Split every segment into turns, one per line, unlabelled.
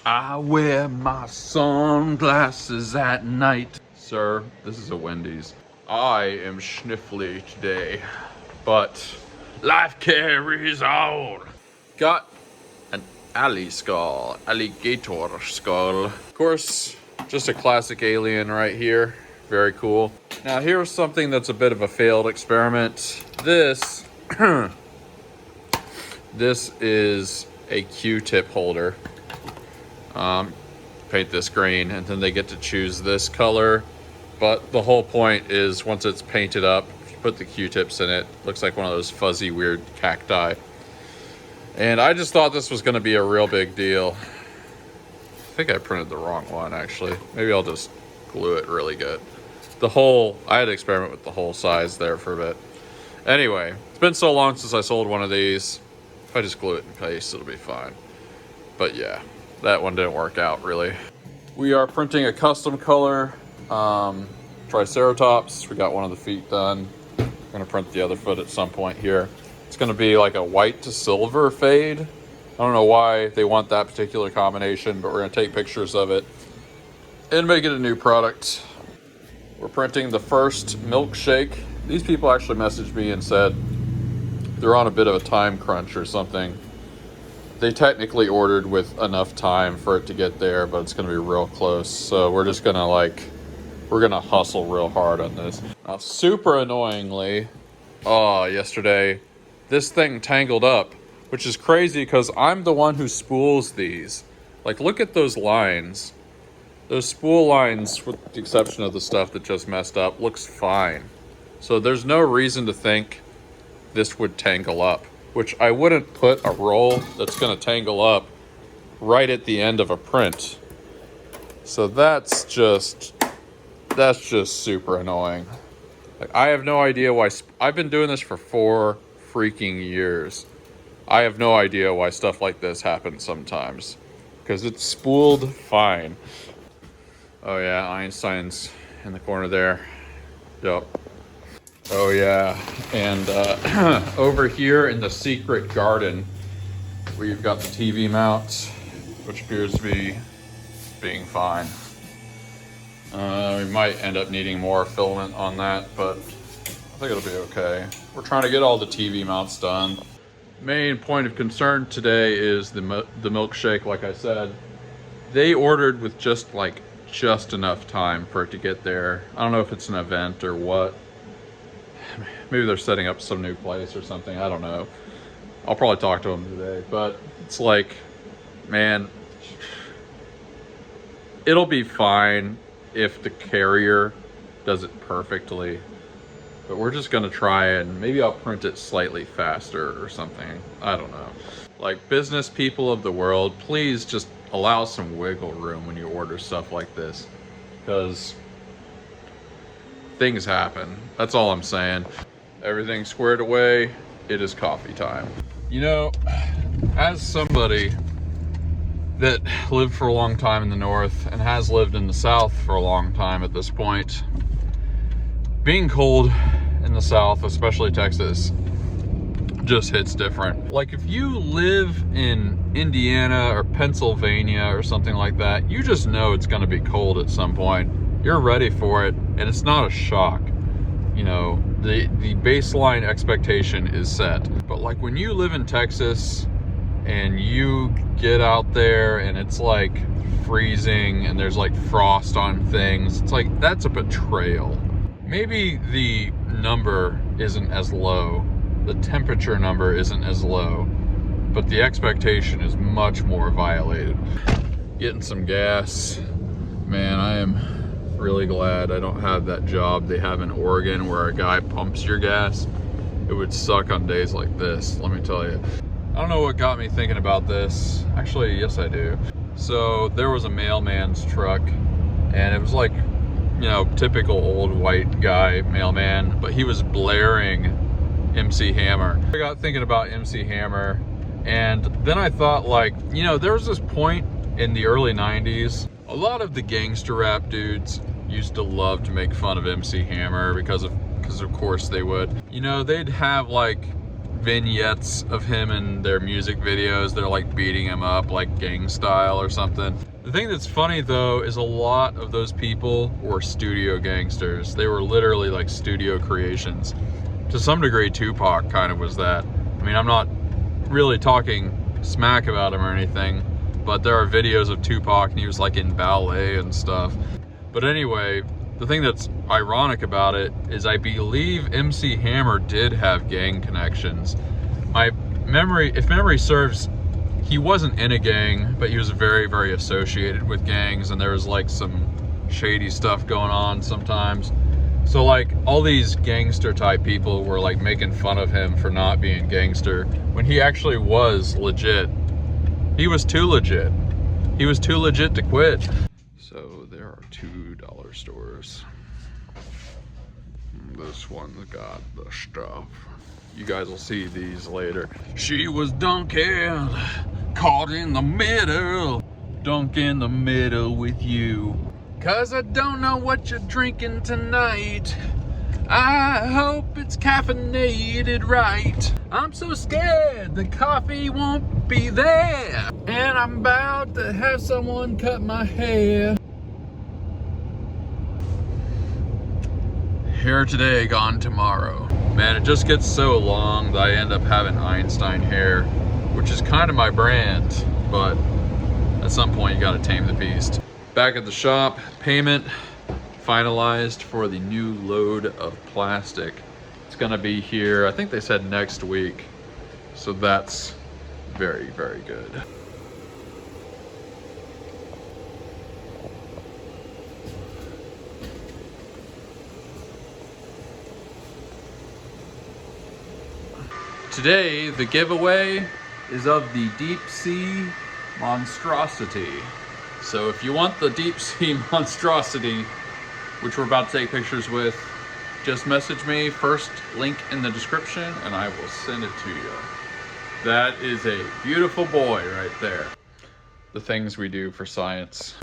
I wear my sunglasses at night. Sir, this is a Wendy's. I am sniffly today, but life carries on. Got an alligator skull. Of course, just a classic alien right here. Very cool. Now here's something that's a bit of a failed experiment. This, this is a Q-tip holder. Paint this green, and then they get to choose this color. But the whole point is, once it's painted up, if you put the Q-tips in it, looks like one of those fuzzy, weird cacti. And I just thought this was going to be a real big deal. I think I printed the wrong one, actually. Maybe I'll just glue it really good. I had to experiment with the whole size there for a bit. Anyway, it's been so long since I sold one of these. If I just glue it in place, it'll be fine. But yeah, that one didn't work out, really. We are printing a custom color Triceratops. We got one of the feet done. I'm gonna print the other foot at some point here. It's gonna be like a white to silver fade. I don't know why they want that particular combination, but we're gonna take pictures of it and make it a new product. We're printing the first milkshake. These people actually messaged me and said they're on a bit of a time crunch or something. They technically ordered with enough time for it to get there, but it's gonna be real close. So we're just gonna we're gonna hustle real hard on this. Now, super annoyingly, yesterday, this thing tangled up, which is crazy because I'm the one who spools these. Like, look at those lines. Those spool lines, with the exception of the stuff that just messed up, looks fine. So there's no reason to think this would tangle up, which I wouldn't put a roll that's gonna tangle up right at the end of a print. So that's just super annoying. Like, I have no idea why. I've been doing this for 4 freaking years. I have no idea why stuff like this happens sometimes, because it's spooled fine. Oh yeah, Einstein's in the corner there. Yep. Oh yeah, and over here in the secret garden, we've got the TV mount, which appears to be being fine. We might end up needing more filament on that, but I think it'll be okay. We're trying to get all the TV mounts done. Main point of concern today is the milkshake. Like I said, they ordered with just enough time for it to get there. I don't know if it's an event or what. Maybe they're setting up some new place or something. I don't know. I'll probably talk to them today, but it's like, man, it'll be fine if the carrier does it perfectly, but we're just gonna try and maybe I'll print it slightly faster or something. I don't know. Like, business people of the world, please just allow some wiggle room when you order stuff like this, because things happen. That's all I'm saying. Everything squared away. It is coffee time. You know, as somebody that lived for a long time in the north and has lived in the south for a long time at this point, being cold in the south, especially Texas, just hits different. Like, if you live in Indiana or Pennsylvania or something like that, you just know it's going to be cold at some point. You're ready for it, and it's not a shock. You know, the baseline expectation is set. But like, when you live in Texas and you get out there and it's like freezing and there's like frost on things, it's like, that's a betrayal. Maybe the number isn't as low, the temperature number isn't as low, but the expectation is much more violated. Getting some gas. Man, I am really glad I don't have that job they have in Oregon where a guy pumps your gas. It would suck on days like this, let me tell you. I don't know what got me thinking about this. Actually, yes I do. So there was a mailman's truck, and it was like, you know, typical old white guy mailman, but he was blaring MC Hammer. I got thinking about MC Hammer, and then I thought, like, you know, there was this point in the early 90s, a lot of the gangster rap dudes used to love to make fun of MC Hammer because of course they would. You know, they'd have like vignettes of him in their music videos. They're like beating him up like gang style or something. The thing that's funny though is a lot of those people were studio gangsters. They were literally like studio creations. To some degree, Tupac kind of was that. I mean, I'm not really talking smack about him or anything, but there are videos of Tupac and he was like in ballet and stuff. But anyway, the thing that's ironic about it is I believe MC Hammer did have gang connections. If memory serves, he wasn't in a gang, but he was very, very associated with gangs, and there was like some shady stuff going on sometimes. So like all these gangster type people were like making fun of him for not being gangster when he actually was legit. He was too legit. He was too legit to quit. So there are $2 stores. This one's got the stuff. You guys will see these later. She was dunking, caught in the middle. Dunk in the middle with you. 'Cause I don't know what you're drinking tonight. I hope it's caffeinated right. I'm so scared the coffee won't be there. And I'm about to have someone cut my hair. Here today, gone tomorrow. Man, it just gets so long that I end up having Einstein hair, which is kind of my brand, but at some point you gotta tame the beast. Back at the shop, payment finalized for the new load of plastic. It's gonna be here, I think they said next week. So that's very, very good. Today, the giveaway is of the deep sea Monstrosity. So if you want the deep sea Monstrosity, which we're about to take pictures with, just message me, first link in the description, and I will send it to you. That is a beautiful boy right there. The things we do for science.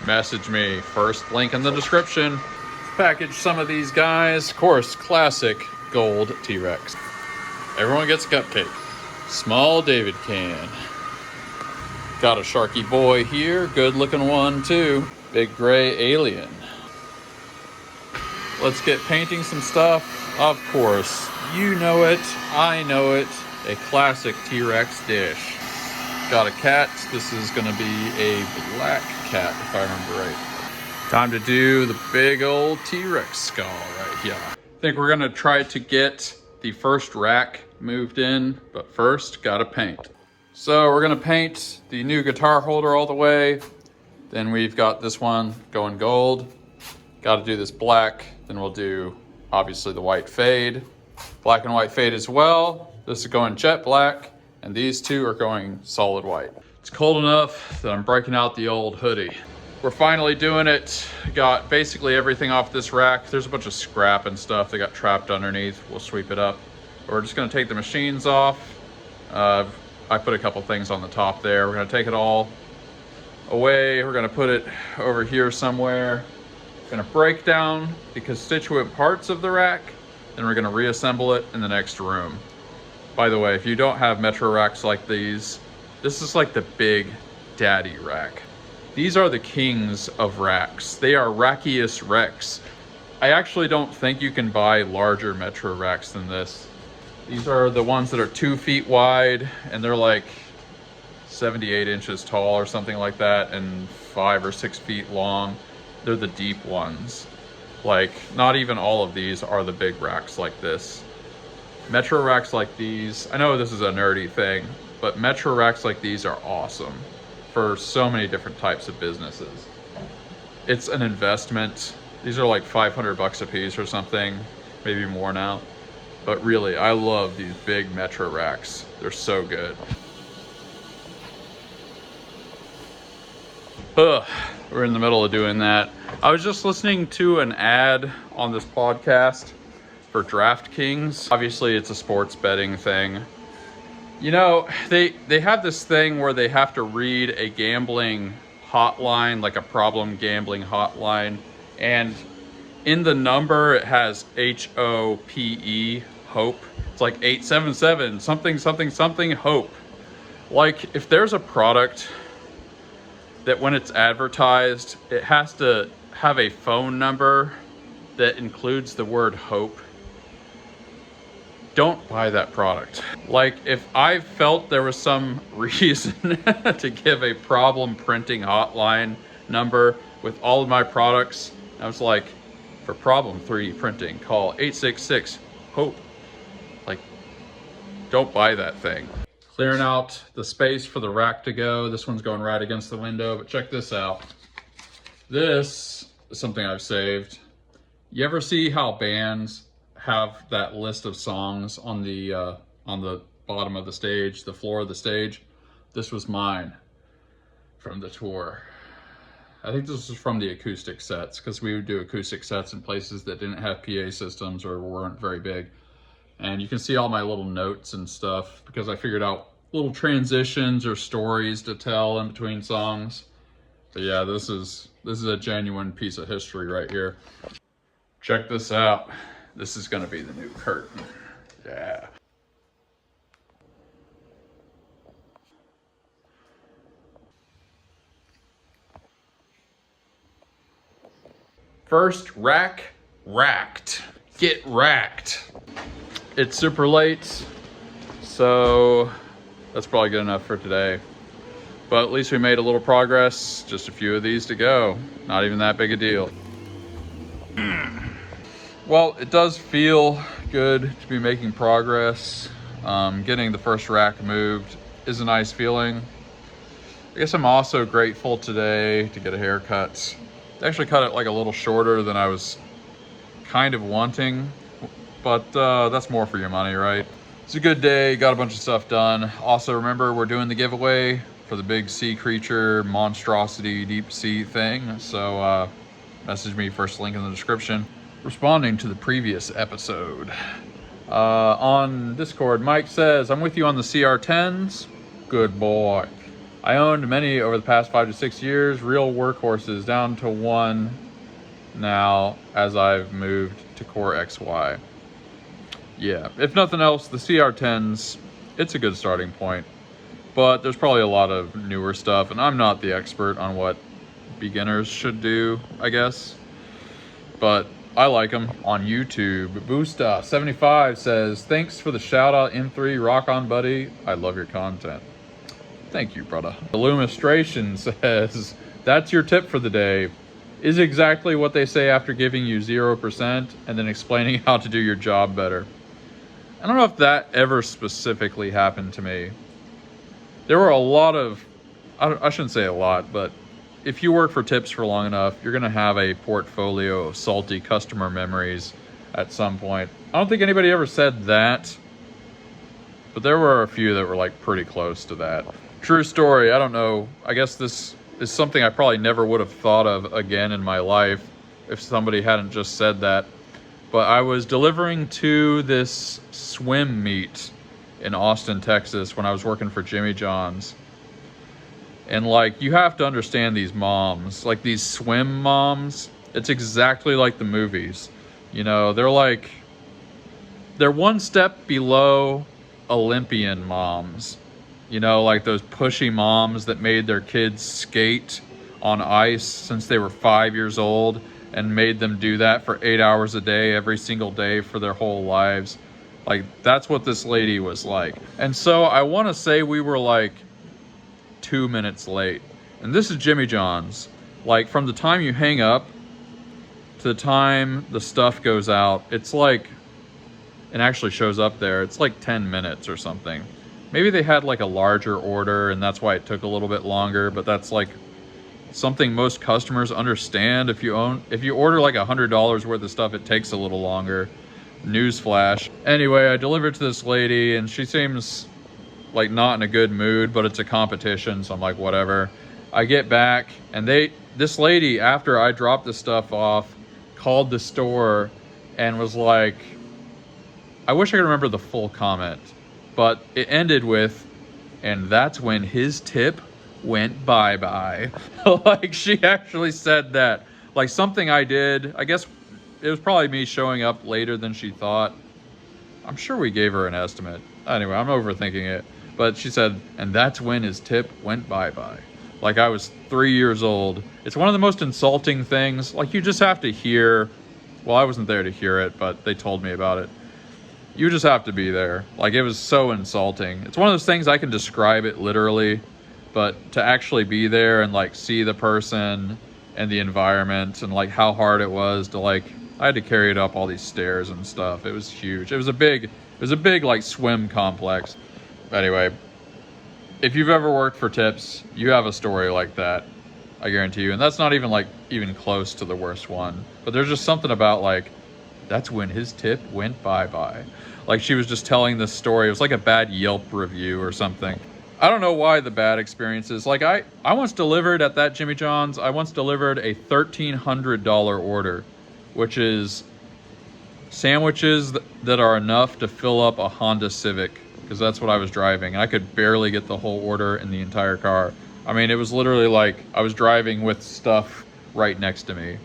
Message me, first link in the description. Package some of these guys. Of course, classic gold T-Rex. Everyone gets a cupcake. Small David can. Got a Sharky boy here, good looking one too. Big gray alien. Let's get painting some stuff. Of course, you know it, I know it. A classic T-Rex dish. Got a cat. This is gonna be a black cat, if I remember right. Time to do the big old T-Rex skull right here. I think we're gonna try to get the first rack moved in, but first gotta paint. So we're gonna paint the new guitar holder all the way. Then we've got this one going gold. Gotta do this black. Then we'll do obviously the white fade. Black and white fade as well. This is going jet black. And these two are going solid white. It's cold enough that I'm breaking out the old hoodie. We're finally doing it. Got basically everything off this rack. There's a bunch of scrap and stuff that got trapped underneath. We'll sweep it up. We're just gonna take the machines off. I put a couple things on the top there. We're gonna take it all away. We're gonna put it over here somewhere. Gonna break down the constituent parts of the rack. Then we're gonna reassemble it in the next room. By the way, if you don't have Metro racks like these, this is like the big daddy rack. These are the kings of racks. They are Rackius Rex. I actually don't think you can buy larger Metro racks than this. These are the ones that are 2 feet wide and they're like 78 inches tall or something like that and 5 or 6 feet long. They're the deep ones. Like, not even all of these are the big racks like this. Metro racks like these, I know this is a nerdy thing, but Metro racks like these are awesome for so many different types of businesses. It's an investment. These are like 500 bucks a piece or something, maybe more now. But really, I love these big Metro racks. They're so good. We're in the middle of doing that. I was just listening to an ad on this podcast for DraftKings. Obviously, it's a sports betting thing. You know, they have this thing where they have to read a gambling hotline, like a problem gambling hotline, and in the number it has HOPE, hope. It's like 877 something something something hope. Like if there's a product that when it's advertised, it has to have a phone number that includes the word hope, don't buy that product. Like if I felt there was some reason to give a problem printing hotline number with all of my products, I was like, for problem 3D printing, call 866 HOPE. Like, don't buy that thing. Clearing out the space for the rack to go. This one's going right against the window, but check this out. This is something I've saved. You ever see how bands have that list of songs on the bottom of the stage, the floor of the stage? This was mine from the tour. I think this was from the acoustic sets, because we would do acoustic sets in places that didn't have PA systems or weren't very big. And you can see all my little notes and stuff because I figured out little transitions or stories to tell in between songs. But yeah, this is a genuine piece of history right here. Check this out. This is gonna be the new curtain. Yeah. First rack, racked. Get racked. It's super late, so that's probably good enough for today. But at least we made a little progress. Just a few of these to go. Not even that big a deal. Well, it does feel good to be making progress. Getting the first rack moved is a nice feeling. I guess I'm also grateful today to get a haircut. I actually cut it like a little shorter than I was kind of wanting, but that's more for your money, right? It's a good day, got a bunch of stuff done. Also, remember, we're doing the giveaway for the big sea creature monstrosity deep sea thing. So message me, first link in the description. Responding to the previous episode. On Discord, Mike says, I'm with you on the CR10s. Good boy. I owned many over the past 5 to 6 years, real workhorses, down to one now as I've moved to Core XY. Yeah, if nothing else, the CR10s, it's a good starting point. But there's probably a lot of newer stuff, and I'm not the expert on what beginners should do, I guess. But I like them. On YouTube, Boosta75 says, thanks for the shout out, M3, rock on buddy. I love your content. Thank you, brother. Illumistration says, that's your tip for the day. Is exactly what they say after giving you 0% and then explaining how to do your job better. I don't know if that ever specifically happened to me. There were a lot of, I shouldn't say a lot, but if you work for tips for long enough, you're gonna have a portfolio of salty customer memories at some point. I don't think anybody ever said that, but there were a few that were like pretty close to that. True story, I don't know. I guess this is something I probably never would have thought of again in my life if somebody hadn't just said that. But I was delivering to this swim meet in Austin, Texas when I was working for Jimmy John's. And like, you have to understand these moms, like these swim moms, it's exactly like the movies. You know, they're one step below Olympian moms. You know, like those pushy moms that made their kids skate on ice since they were 5 years old and made them do that for 8 hours a day, every single day for their whole lives. Like, that's what this lady was like. And so I want to say we were like 2 minutes late. And this is Jimmy John's. Like, from the time you hang up to the time the stuff goes out, it's like, it actually shows up there, it's like 10 minutes or something. Maybe they had like a larger order and that's why it took a little bit longer, but that's like something most customers understand. If you order like $100 worth of stuff, it takes a little longer. Newsflash. Anyway, I delivered to this lady and she seems like not in a good mood, but it's a competition, so I'm like, whatever. I get back and this lady, after I dropped the stuff off, called the store and was like, I wish I could remember the full comment. But it ended with, and that's when his tip went bye-bye. Like, she actually said that. Like, something I did, I guess it was probably me showing up later than she thought. I'm sure we gave her an estimate. Anyway, I'm overthinking it. But she said, and that's when his tip went bye-bye. Like, I was 3 years old. It's one of the most insulting things. Like, you just have to hear, well, I wasn't there to hear it, but they told me about it. You just have to be there. Like, it was so insulting. It's one of those things I can describe it literally, but to actually be there and like see the person and the environment and like how hard it was to like, I had to carry it up all these stairs and stuff. It was huge. It was a big like swim complex. Anyway, if you've ever worked for tips, you have a story like that, I guarantee you. And that's not even like even close to the worst one. But there's just something about like, that's when his tip went bye-bye. Like, she was just telling this story. It was like a bad Yelp review or something. I don't know why the bad experiences. Like, I once delivered at that Jimmy John's, I once delivered a $1,300 order, which is sandwiches that are enough to fill up a Honda Civic, because that's what I was driving. And I could barely get the whole order in the entire car. I mean, it was literally like I was driving with stuff right next to me.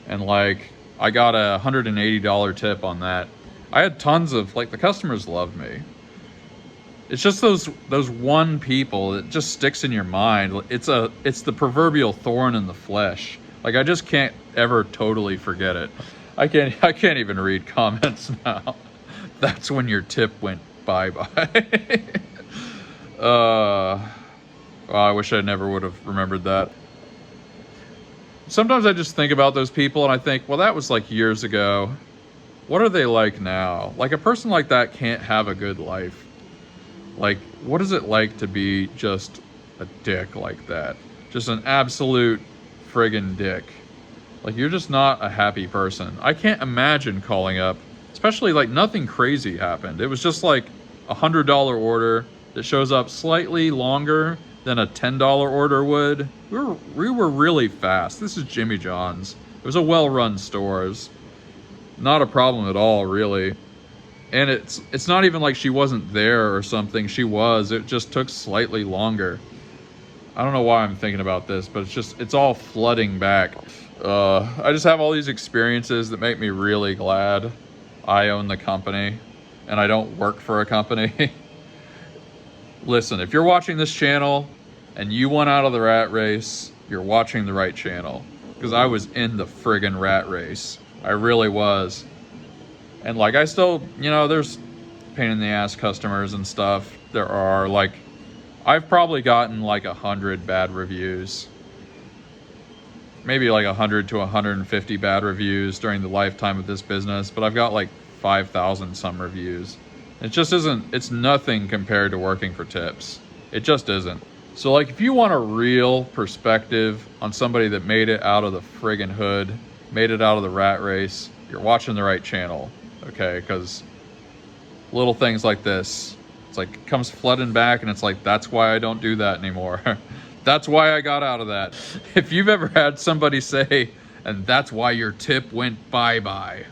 And like, I got a $180 tip on that. I had tons of, like, the customers loved me. It's just those one people that just sticks in your mind. It's the proverbial thorn in the flesh. Like, I just can't ever totally forget it. I can't even read comments now. That's when your tip went bye-bye. Well, I wish I never would have remembered that. Sometimes I just think about those people and I think, well, that was like years ago. What are they like now? Like, a person like that can't have a good life. Like, what is it like to be just a dick like that? Just an absolute friggin' dick. Like, you're just not a happy person. I can't imagine calling up, especially like nothing crazy happened. It was just like a $100 order that shows up slightly longer than a $10 order would. We were really fast. This is Jimmy John's. It was a well-run store. It was not a problem at all, really. And it's not even like she wasn't there or something. She was. It just took slightly longer. I don't know why I'm thinking about this, but it's all flooding back. I just have all these experiences that make me really glad I own the company and I don't work for a company. Listen, if you're watching this channel and you want out of the rat race, you're watching the right channel. Because I was in the friggin' rat race. I really was. And like, I still, there's pain in the ass customers and stuff. There are, like, I've probably gotten like 100 bad reviews. Maybe like 100 to 150 bad reviews during the lifetime of this business. But I've got like 5,000 some reviews. It just isn't, it's nothing compared to working for tips. It just isn't. So like, if you want a real perspective on somebody that made it out of the friggin' hood, made it out of the rat race, you're watching the right channel, okay? Because little things like this, it's like, it comes flooding back and it's like, that's why I don't do that anymore. That's why I got out of that. If you've ever had somebody say, and that's why your tip went bye-bye,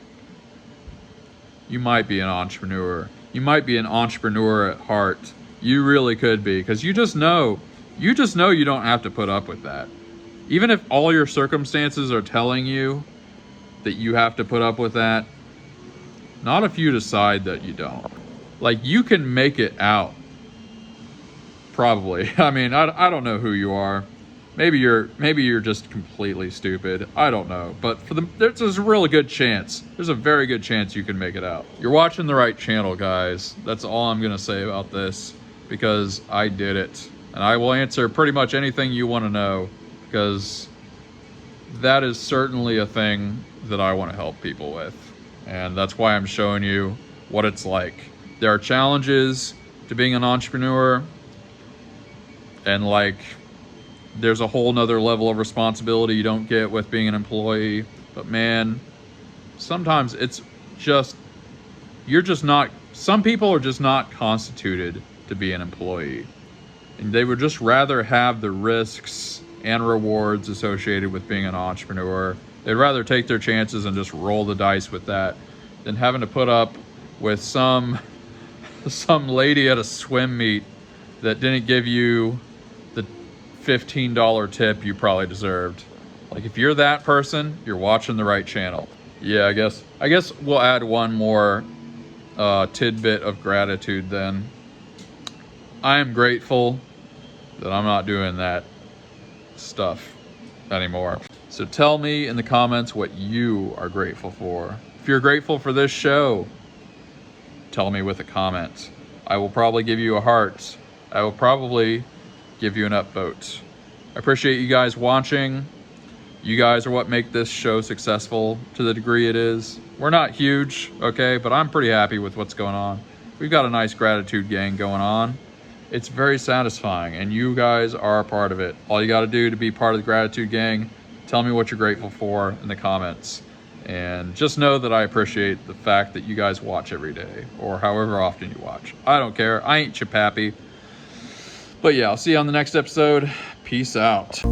you might be an entrepreneur. You might be an entrepreneur at heart. You really could be, because you just know you don't have to put up with that. Even if all your circumstances are telling you that you have to put up with that, not if you decide that you don't. Like, you can make it out. Probably. I mean, I don't know who you are. Maybe you're just completely stupid. I don't know. But there's a really good chance. There's a very good chance you can make it out. You're watching the right channel, guys. That's all I'm gonna say about this, because I did it. And I will answer pretty much anything you want to know, because that is certainly a thing that I want to help people with. And that's why I'm showing you what it's like. There are challenges to being an entrepreneur, and like, there's a whole nother level of responsibility you don't get with being an employee. But man, sometimes it's just, some people are just not constituted to be an employee. And they would just rather have the risks and rewards associated with being an entrepreneur. They'd rather take their chances and just roll the dice with that than having to put up with some some lady at a swim meet that didn't give you the $15 tip you probably deserved. Like, if you're that person, you're watching the right channel. Yeah, I guess we'll add one more tidbit of gratitude then. I am grateful that I'm not doing that stuff anymore. So tell me in the comments what you are grateful for. If you're grateful for this show, tell me with a comment. I will probably give you a heart. I will probably give you an upvote. I appreciate you guys watching. You guys are what make this show successful to the degree it is. We're not huge, okay, but I'm pretty happy with what's going on. We've got a nice gratitude gang going on. It's very satisfying, and you guys are a part of it. All you got to do to be part of the gratitude gang, tell me what you're grateful for in the comments. And just know that I appreciate the fact that you guys watch every day, or however often you watch. I don't care. I ain't Chipappy. But yeah, I'll see you on the next episode. Peace out.